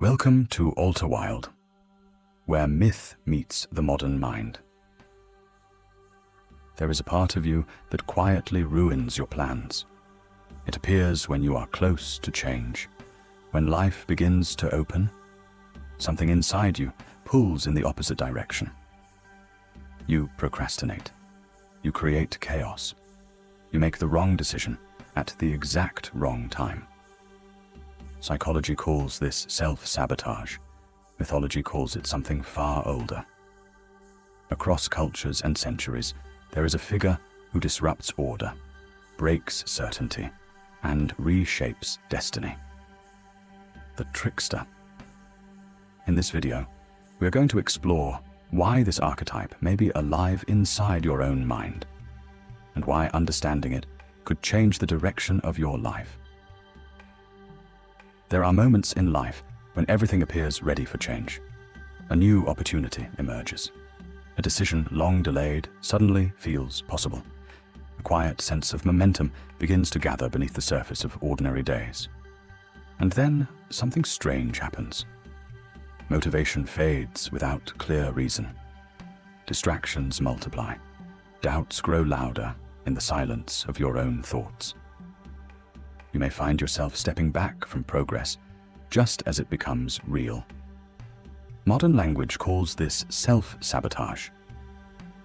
Welcome to Alter Wild, where myth meets the modern mind. There is a part of you that quietly ruins your plans. It appears when you are close to change, when life begins to open. Something inside you pulls in the opposite direction. You procrastinate. You create chaos. You make the wrong decision at the exact wrong time. Psychology calls this self-sabotage. Mythology calls it something far older. Across cultures and centuries, there is a figure who disrupts order, breaks certainty, and reshapes destiny. The Trickster. In this video, we are going to explore why this archetype may be alive inside your own mind, and why understanding it could change the direction of your life. There are moments in life when everything appears ready for change. A new opportunity emerges. A decision long delayed suddenly feels possible. A quiet sense of momentum begins to gather beneath the surface of ordinary days. And then something strange happens. Motivation fades without clear reason. Distractions multiply. Doubts grow louder in the silence of your own thoughts. You may find yourself stepping back from progress just as it becomes real. Modern language calls this self-sabotage.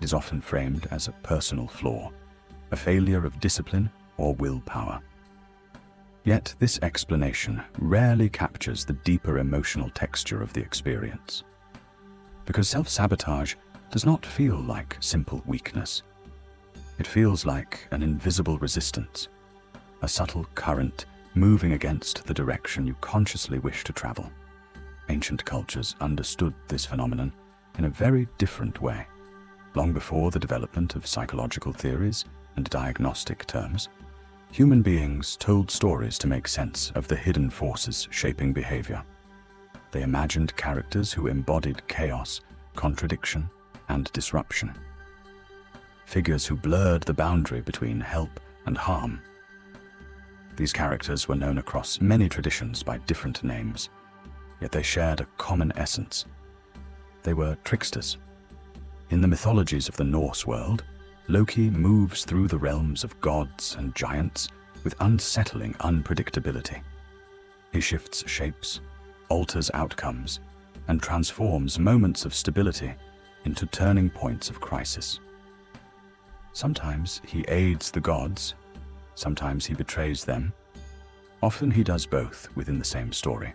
It is often framed as a personal flaw, a failure of discipline or willpower. Yet this explanation rarely captures the deeper emotional texture of the experience. Because self-sabotage does not feel like simple weakness. It feels like an invisible resistance, a subtle current moving against the direction you consciously wish to travel. Ancient cultures understood this phenomenon in a very different way. Long before the development of psychological theories and diagnostic terms, human beings told stories to make sense of the hidden forces shaping behavior. They imagined characters who embodied chaos, contradiction, and disruption. Figures who blurred the boundary between help and harm. These characters were known across many traditions by different names, yet they shared a common essence. They were tricksters. In the mythologies of the Norse world, Loki moves through the realms of gods and giants with unsettling unpredictability. He shifts shapes, alters outcomes, and transforms moments of stability into turning points of crisis. Sometimes he aids the gods, sometimes he betrays them. Often he does both within the same story.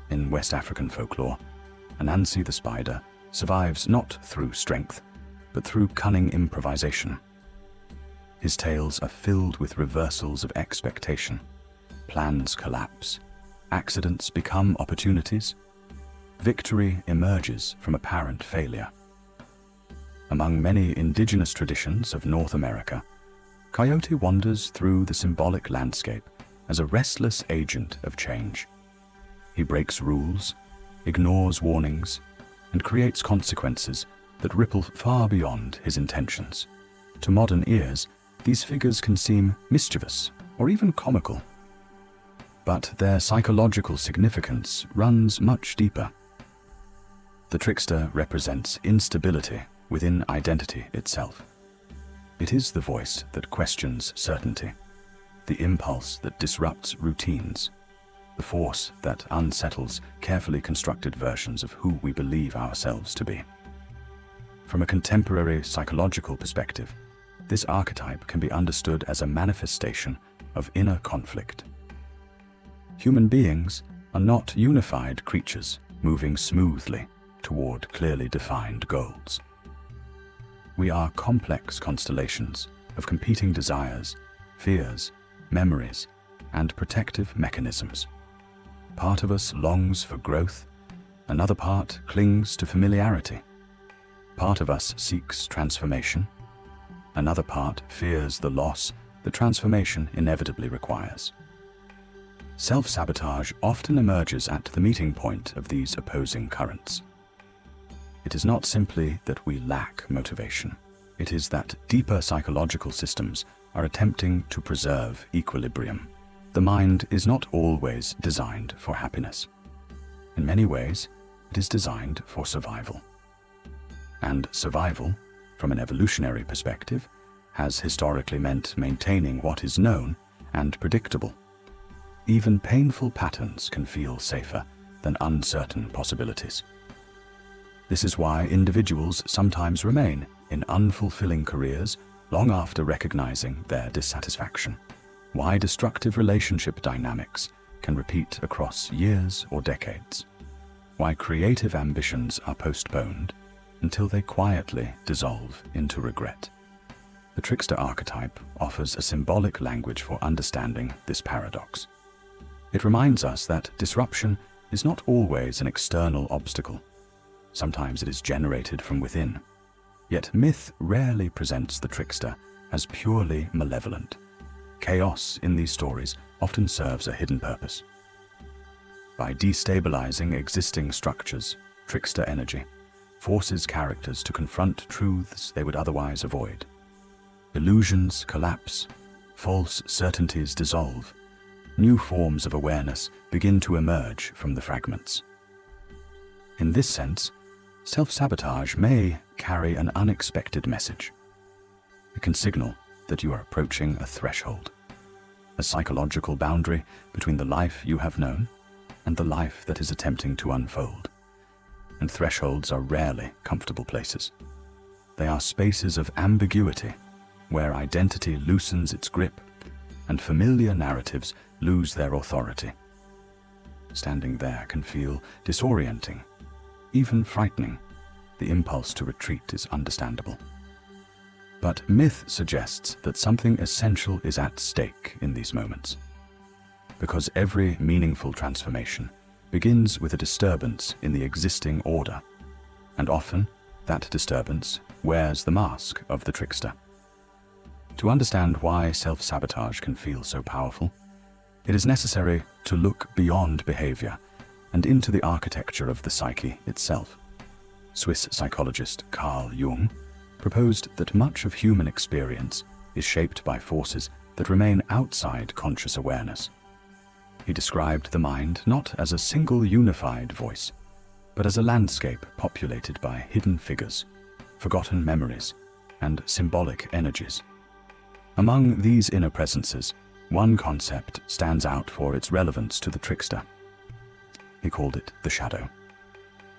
In West African folklore, Anansi the spider survives not through strength, but through cunning improvisation. His tales are filled with reversals of expectation. Plans collapse, accidents become opportunities, victory emerges from apparent failure. Among many indigenous traditions of North America, Coyote wanders through the symbolic landscape as a restless agent of change. He breaks rules, ignores warnings, and creates consequences that ripple far beyond his intentions. To modern ears, these figures can seem mischievous or even comical. But their psychological significance runs much deeper. The trickster represents instability within identity itself. It is the voice that questions certainty, the impulse that disrupts routines, the force that unsettles carefully constructed versions of who we believe ourselves to be. From a contemporary psychological perspective, this archetype can be understood as a manifestation of inner conflict. Human beings are not unified creatures moving smoothly toward clearly defined goals. We are complex constellations of competing desires, fears, memories, and protective mechanisms. Part of us longs for growth, another part clings to familiarity. Part of us seeks transformation, another part fears the loss the transformation inevitably requires. Self-sabotage often emerges at the meeting point of these opposing currents. It is not simply that we lack motivation. It is that deeper psychological systems are attempting to preserve equilibrium. The mind is not always designed for happiness. In many ways, it is designed for survival. And survival, from an evolutionary perspective, has historically meant maintaining what is known and predictable. Even painful patterns can feel safer than uncertain possibilities. This is why individuals sometimes remain in unfulfilling careers long after recognizing their dissatisfaction. Why destructive relationship dynamics can repeat across years or decades. Why creative ambitions are postponed until they quietly dissolve into regret. The trickster archetype offers a symbolic language for understanding this paradox. It reminds us that disruption is not always an external obstacle. Sometimes it is generated from within. Yet myth rarely presents the trickster as purely malevolent. Chaos in these stories often serves a hidden purpose. By destabilizing existing structures, trickster energy forces characters to confront truths they would otherwise avoid. Illusions collapse, false certainties dissolve, new forms of awareness begin to emerge from the fragments. In this sense, self-sabotage may carry an unexpected message. It can signal that you are approaching a threshold, a psychological boundary between the life you have known and the life that is attempting to unfold. And thresholds are rarely comfortable places. They are spaces of ambiguity, where identity loosens its grip and familiar narratives lose their authority. Standing there can feel disorienting, even frightening. The impulse to retreat is understandable. But myth suggests that something essential is at stake in these moments. Because every meaningful transformation begins with a disturbance in the existing order, and often that disturbance wears the mask of the trickster. To understand why self-sabotage can feel so powerful, it is necessary to look beyond behavior and into the architecture of the psyche itself. Swiss psychologist Carl Jung proposed that much of human experience is shaped by forces that remain outside conscious awareness. He described the mind not as a single unified voice, but as a landscape populated by hidden figures, forgotten memories, and symbolic energies. Among these inner presences, one concept stands out for its relevance to the trickster. He called it the shadow.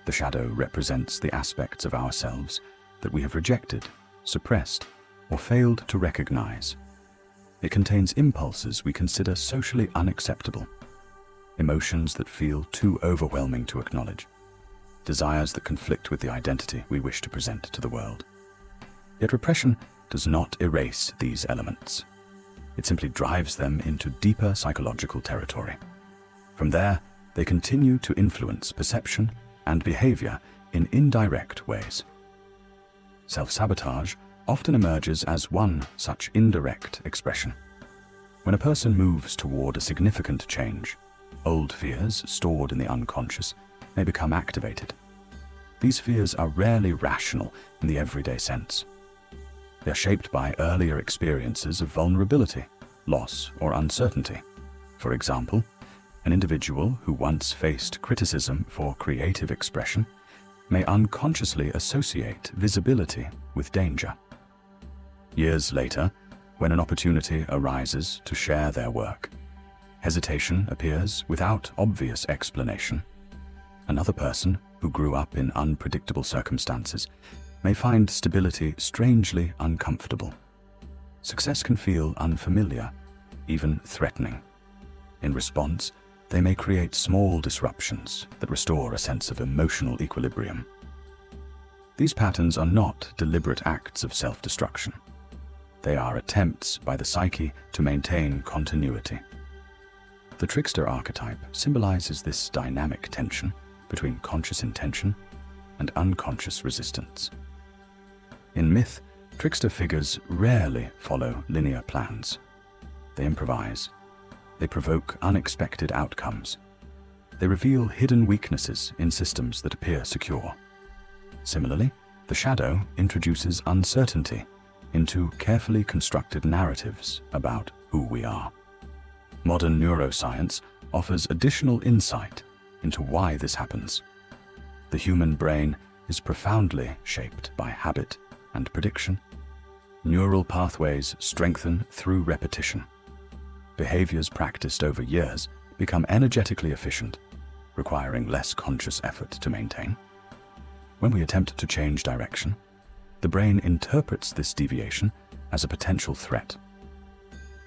The shadow represents the aspects of ourselves that we have rejected, suppressed, or failed to recognize. It contains impulses we consider socially unacceptable, emotions that feel too overwhelming to acknowledge, desires that conflict with the identity we wish to present to the world. Yet repression does not erase these elements. It simply drives them into deeper psychological territory. From there, they continue to influence perception and behavior in indirect ways. Self-sabotage often emerges as one such indirect expression. When a person moves toward a significant change, old fears stored in the unconscious may become activated. These fears are rarely rational in the everyday sense. They are shaped by earlier experiences of vulnerability, loss, or uncertainty. For example, an individual who once faced criticism for creative expression may unconsciously associate visibility with danger. Years later, when an opportunity arises to share their work, hesitation appears without obvious explanation. Another person who grew up in unpredictable circumstances may find stability strangely uncomfortable. Success can feel unfamiliar, even threatening. In response, they may create small disruptions that restore a sense of emotional equilibrium. These patterns are not deliberate acts of self-destruction. They are attempts by the psyche to maintain continuity. The trickster archetype symbolizes this dynamic tension between conscious intention and unconscious resistance. In myth, trickster figures rarely follow linear plans. They improvise. They provoke unexpected outcomes. They reveal hidden weaknesses in systems that appear secure. Similarly, the shadow introduces uncertainty into carefully constructed narratives about who we are. Modern neuroscience offers additional insight into why this happens. The human brain is profoundly shaped by habit and prediction. Neural pathways strengthen through repetition. Behaviors practiced over years become energetically efficient, requiring less conscious effort to maintain. When we attempt to change direction, the brain interprets this deviation as a potential threat.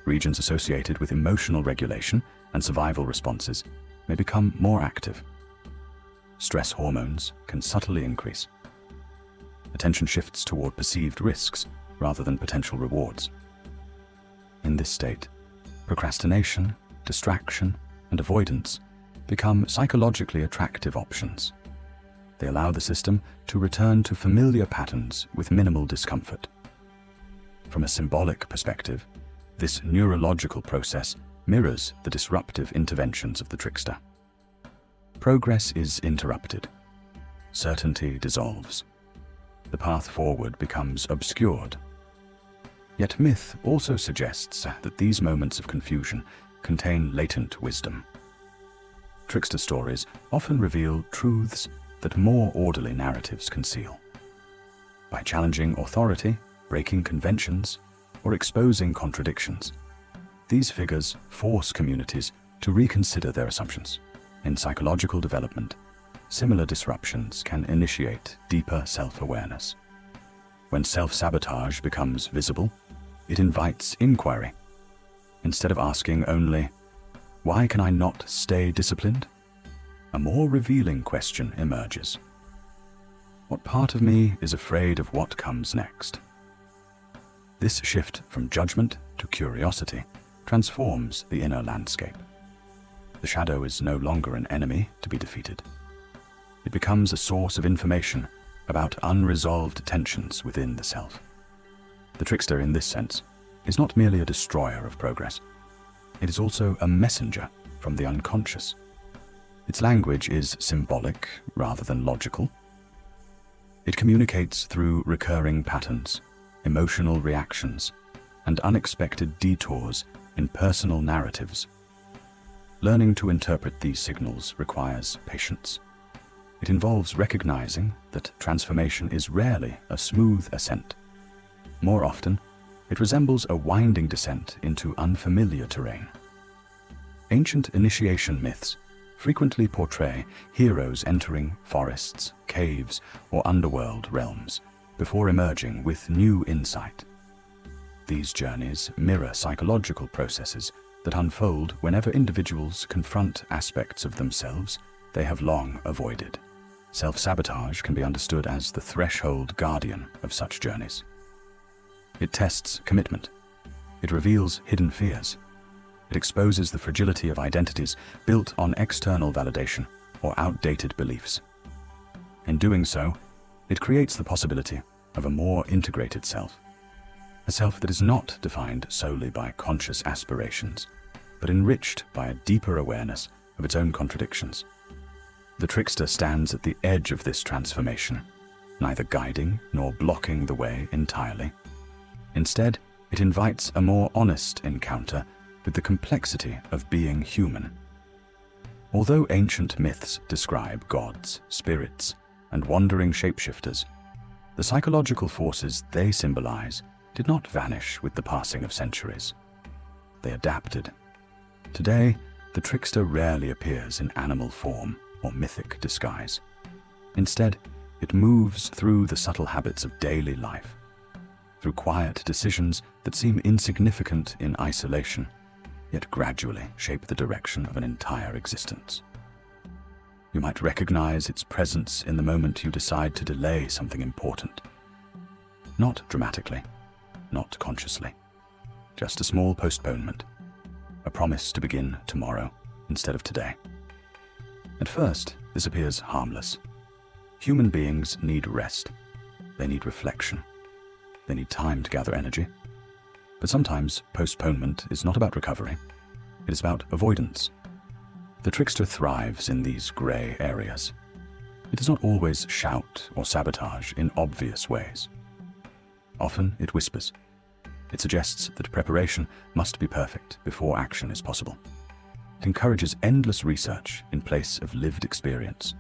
Regions associated with emotional regulation and survival responses may become more active. Stress hormones can subtly increase. Attention shifts toward perceived risks rather than potential rewards. In this state, procrastination, distraction, and avoidance become psychologically attractive options. They allow the system to return to familiar patterns with minimal discomfort. From a symbolic perspective, this neurological process mirrors the disruptive interventions of the trickster. Progress is interrupted. Certainty dissolves. The path forward becomes obscured. Yet myth also suggests that these moments of confusion contain latent wisdom. Trickster stories often reveal truths that more orderly narratives conceal. By challenging authority, breaking conventions, or exposing contradictions, these figures force communities to reconsider their assumptions. In psychological development, similar disruptions can initiate deeper self-awareness. When self-sabotage becomes visible, it invites inquiry. Instead of asking only, "Why can I not stay disciplined?" a more revealing question emerges. What part of me is afraid of what comes next? This shift from judgment to curiosity transforms the inner landscape. The shadow is no longer an enemy to be defeated. It becomes a source of information about unresolved tensions within the self. The trickster, in this sense, is not merely a destroyer of progress. It is also a messenger from the unconscious. Its language is symbolic rather than logical. It communicates through recurring patterns, emotional reactions, and unexpected detours in personal narratives. Learning to interpret these signals requires patience. It involves recognizing that transformation is rarely a smooth ascent. More often, it resembles a winding descent into unfamiliar terrain. Ancient initiation myths frequently portray heroes entering forests, caves, or underworld realms before emerging with new insight. These journeys mirror psychological processes that unfold whenever individuals confront aspects of themselves they have long avoided. Self-sabotage can be understood as the threshold guardian of such journeys. It tests commitment. It reveals hidden fears. It exposes the fragility of identities built on external validation or outdated beliefs. In doing so, it creates the possibility of a more integrated self. A self that is not defined solely by conscious aspirations, but enriched by a deeper awareness of its own contradictions. The trickster stands at the edge of this transformation, neither guiding nor blocking the way entirely. Instead, it invites a more honest encounter with the complexity of being human. Although ancient myths describe gods, spirits, and wandering shapeshifters, the psychological forces they symbolize did not vanish with the passing of centuries. They adapted. Today, the trickster rarely appears in animal form or mythic disguise. Instead, it moves through the subtle habits of daily life, through quiet decisions that seem insignificant in isolation, yet gradually shape the direction of an entire existence. You might recognize its presence in the moment you decide to delay something important. Not dramatically, not consciously, just a small postponement, a promise to begin tomorrow instead of today. At first, this appears harmless. Human beings need rest. They need reflection. They need time to gather energy. But sometimes postponement is not about recovery. It is about avoidance. The trickster thrives in these gray areas. It does not always shout or sabotage in obvious ways. Often it whispers. It suggests that preparation must be perfect before action is possible. It encourages endless research in place of lived experience.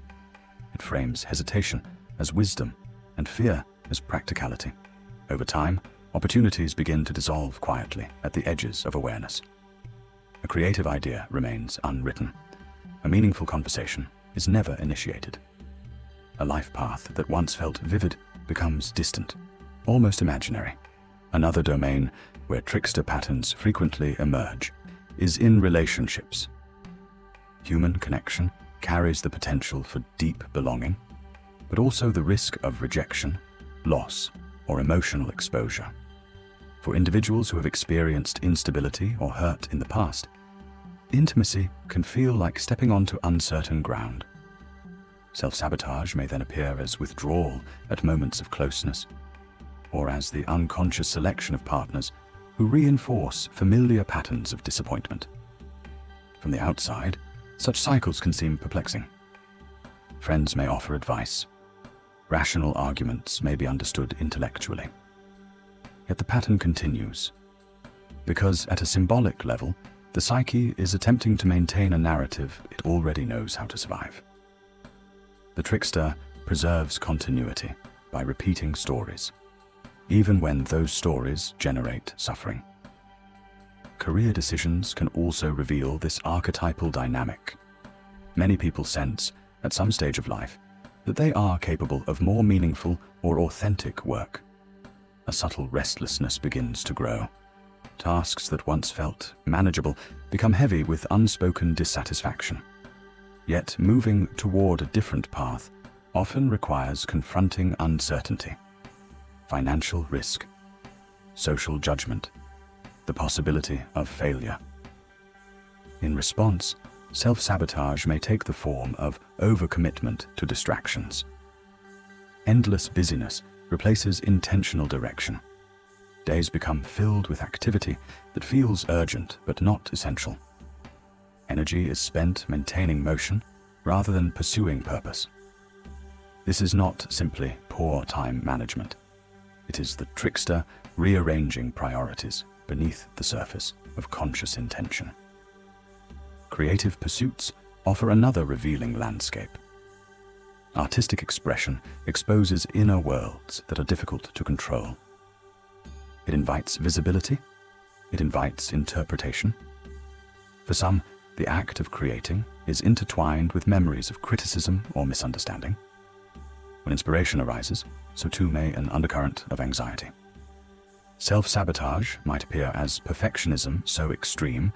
It frames hesitation as wisdom and fear as practicality. Over time, opportunities begin to dissolve quietly at the edges of awareness. A creative idea remains unwritten. A meaningful conversation is never initiated. A life path that once felt vivid becomes distant, almost imaginary. Another domain where trickster patterns frequently emerge is in relationships. Human connection carries the potential for deep belonging, but also the risk of rejection, loss, or emotional exposure. For individuals who have experienced instability or hurt in the past, intimacy can feel like stepping onto uncertain ground. Self-sabotage may then appear as withdrawal at moments of closeness, or as the unconscious selection of partners who reinforce familiar patterns of disappointment. From the outside, such cycles can seem perplexing. Friends may offer advice. Rational arguments may be understood intellectually. Yet the pattern continues, because at a symbolic level, the psyche is attempting to maintain a narrative it already knows how to survive. The trickster preserves continuity by repeating stories, even when those stories generate suffering. Career decisions can also reveal this archetypal dynamic. Many people sense, at some stage of life, that they are capable of more meaningful or authentic work. A subtle restlessness begins to grow. Tasks that once felt manageable become heavy with unspoken dissatisfaction. Yet moving toward a different path often requires confronting uncertainty, financial risk, social judgment, the possibility of failure. In response, self-sabotage may take the form of overcommitment to distractions. Endless busyness replaces intentional direction. Days become filled with activity that feels urgent but not essential. Energy is spent maintaining motion rather than pursuing purpose. This is not simply poor time management. It is the trickster rearranging priorities beneath the surface of conscious intention. Creative pursuits offer another revealing landscape. Artistic expression exposes inner worlds that are difficult to control. It invites visibility. It invites interpretation. For some, the act of creating is intertwined with memories of criticism or misunderstanding. When inspiration arises, so too may an undercurrent of anxiety. Self-sabotage might appear as perfectionism so extreme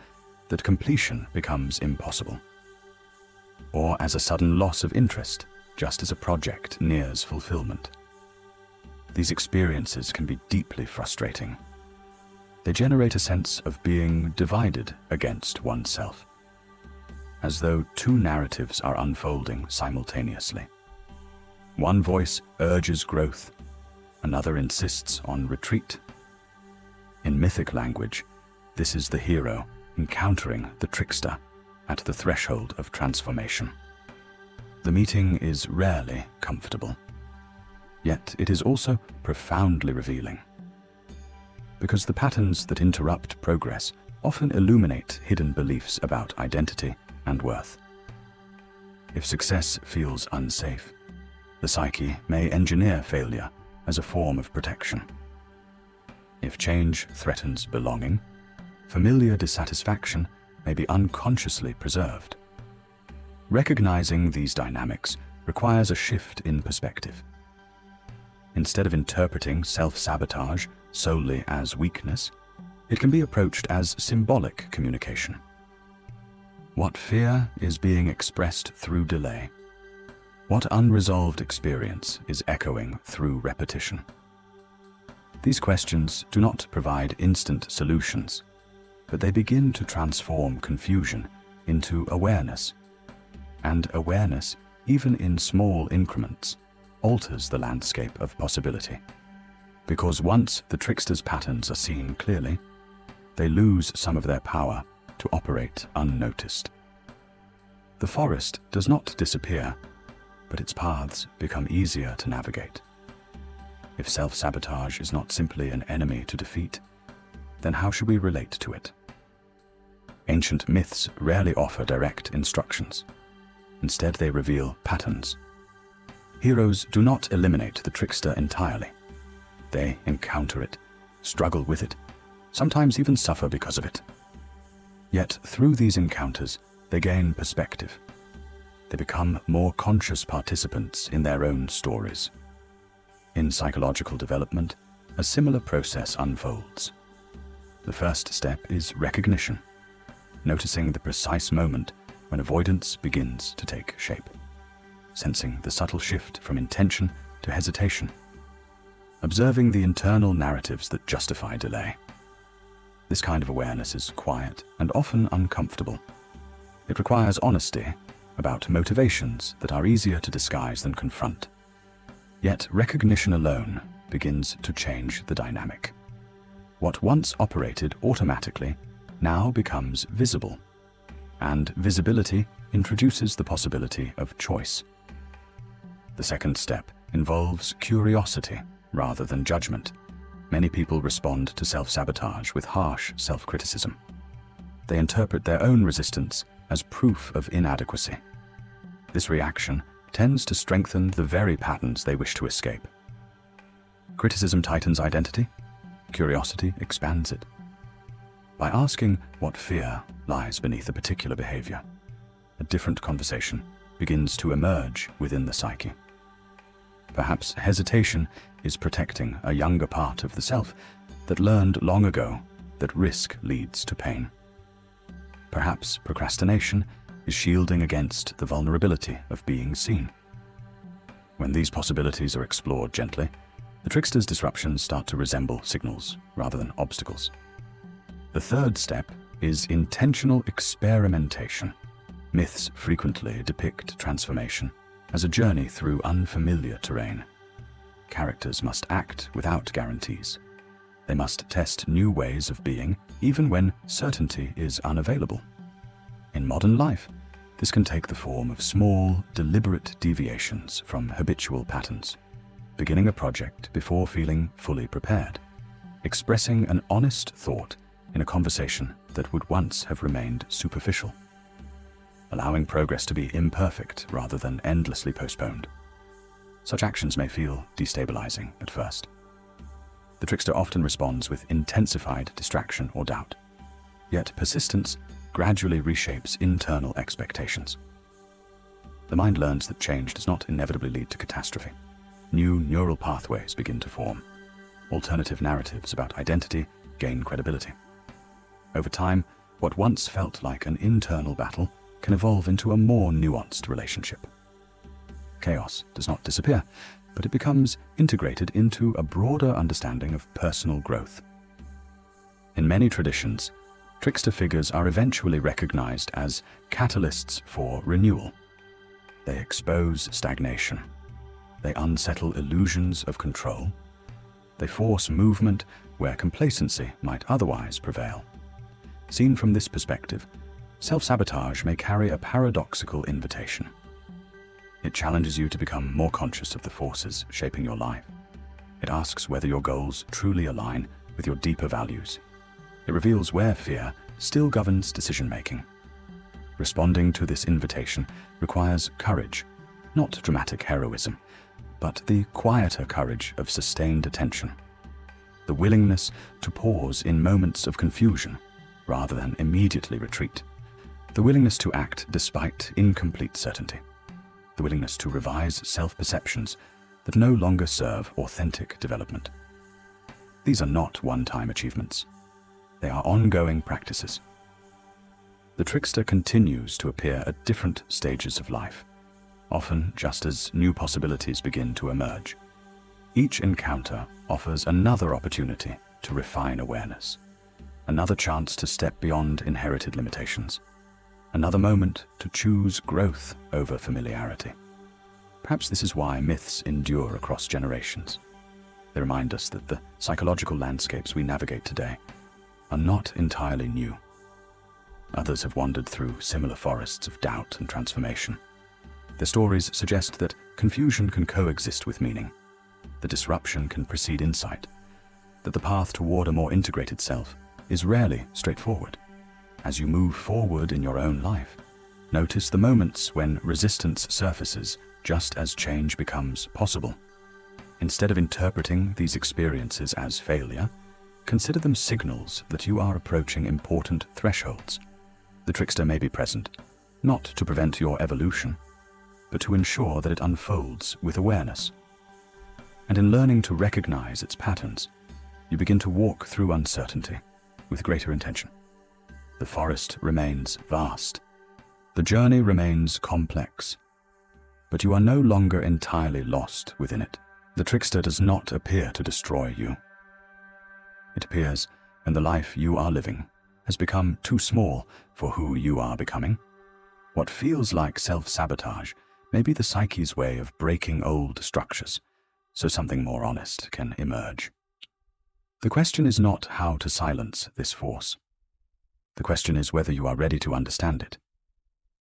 that completion becomes impossible, or as a sudden loss of interest just as a project nears fulfillment. These experiences can be deeply frustrating. They generate a sense of being divided against oneself, as though two narratives are unfolding simultaneously. One voice urges growth, another insists on retreat. In mythic language, this is the hero encountering the trickster at the threshold of transformation. The meeting is rarely comfortable, yet it is also profoundly revealing, because the patterns that interrupt progress often illuminate hidden beliefs about identity and worth. If success feels unsafe, the psyche may engineer failure as a form of protection. If change threatens belonging, familiar dissatisfaction may be unconsciously preserved. Recognizing these dynamics requires a shift in perspective. Instead of interpreting self-sabotage solely as weakness, it can be approached as symbolic communication. What fear is being expressed through delay? What unresolved experience is echoing through repetition? These questions do not provide instant solutions, but they begin to transform confusion into awareness. And awareness, even in small increments, alters the landscape of possibility. Because once the trickster's patterns are seen clearly, they lose some of their power to operate unnoticed. The forest does not disappear, but its paths become easier to navigate. If self-sabotage is not simply an enemy to defeat, then how should we relate to it? Ancient myths rarely offer direct instructions. Instead, they reveal patterns. Heroes do not eliminate the trickster entirely. They encounter it, struggle with it, sometimes even suffer because of it. Yet, through these encounters, they gain perspective. They become more conscious participants in their own stories. In psychological development, a similar process unfolds. The first step is recognition, noticing the precise moment when avoidance begins to take shape, sensing the subtle shift from intention to hesitation, observing the internal narratives that justify delay. This kind of awareness is quiet and often uncomfortable. It requires honesty about motivations that are easier to disguise than confront. Yet recognition alone begins to change the dynamic. What once operated automatically now becomes visible, and visibility introduces the possibility of choice. The second step involves curiosity rather than judgment. Many people respond to self-sabotage with harsh self-criticism. They interpret their own resistance as proof of inadequacy. This reaction tends to strengthen the very patterns they wish to escape. Criticism tightens identity. Curiosity expands it. By asking what fear lies beneath a particular behavior, a different conversation begins to emerge within the psyche. Perhaps hesitation is protecting a younger part of the self that learned long ago that risk leads to pain. Perhaps procrastination is shielding against the vulnerability of being seen. When these possibilities are explored gently, the trickster's disruptions start to resemble signals rather than obstacles. The third step is intentional experimentation. Myths frequently depict transformation as a journey through unfamiliar terrain. Characters must act without guarantees. They must test new ways of being, even when certainty is unavailable. In modern life, this can take the form of small, deliberate deviations from habitual patterns, beginning a project before feeling fully prepared, expressing an honest thought in a conversation that would once have remained superficial, allowing progress to be imperfect rather than endlessly postponed. Such actions may feel destabilizing at first. The trickster often responds with intensified distraction or doubt, yet persistence gradually reshapes internal expectations. The mind learns that change does not inevitably lead to catastrophe. New neural pathways begin to form. Alternative narratives about identity gain credibility. Over time, what once felt like an internal battle can evolve into a more nuanced relationship. Chaos does not disappear, but it becomes integrated into a broader understanding of personal growth. In many traditions, trickster figures are eventually recognized as catalysts for renewal. They expose stagnation. They unsettle illusions of control. They force movement where complacency might otherwise prevail. Seen from this perspective, self-sabotage may carry a paradoxical invitation. It challenges you to become more conscious of the forces shaping your life. It asks whether your goals truly align with your deeper values. It reveals where fear still governs decision-making. Responding to this invitation requires courage, not dramatic heroism, but the quieter courage of sustained attention. The willingness to pause in moments of confusion rather than immediately retreat. The willingness to act despite incomplete certainty. The willingness to revise self-perceptions that no longer serve authentic development. These are not one-time achievements. They are ongoing practices. The trickster continues to appear at different stages of life, often just as new possibilities begin to emerge. Each encounter offers another opportunity to refine awareness, another chance to step beyond inherited limitations, another moment to choose growth over familiarity. Perhaps this is why myths endure across generations. They remind us that the psychological landscapes we navigate today are not entirely new. Others have wandered through similar forests of doubt and transformation. Their stories suggest that confusion can coexist with meaning, that disruption can precede insight, that the path toward a more integrated self is rarely straightforward. As you move forward in your own life, notice the moments when resistance surfaces just as change becomes possible. Instead of interpreting these experiences as failure, consider them signals that you are approaching important thresholds. The trickster may be present, not to prevent your evolution, but to ensure that it unfolds with awareness. And in learning to recognize its patterns, you begin to walk through uncertainty with greater intention. The forest remains vast. The journey remains complex, but you are no longer entirely lost within it. The trickster does not appear to destroy you. It appears when the life you are living has become too small for who you are becoming. What feels like self-sabotage may be the psyche's way of breaking old structures, so something more honest can emerge. The question is not how to silence this force. The question is whether you are ready to understand it.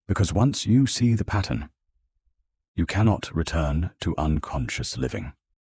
Because once you see the pattern, you cannot return to unconscious living.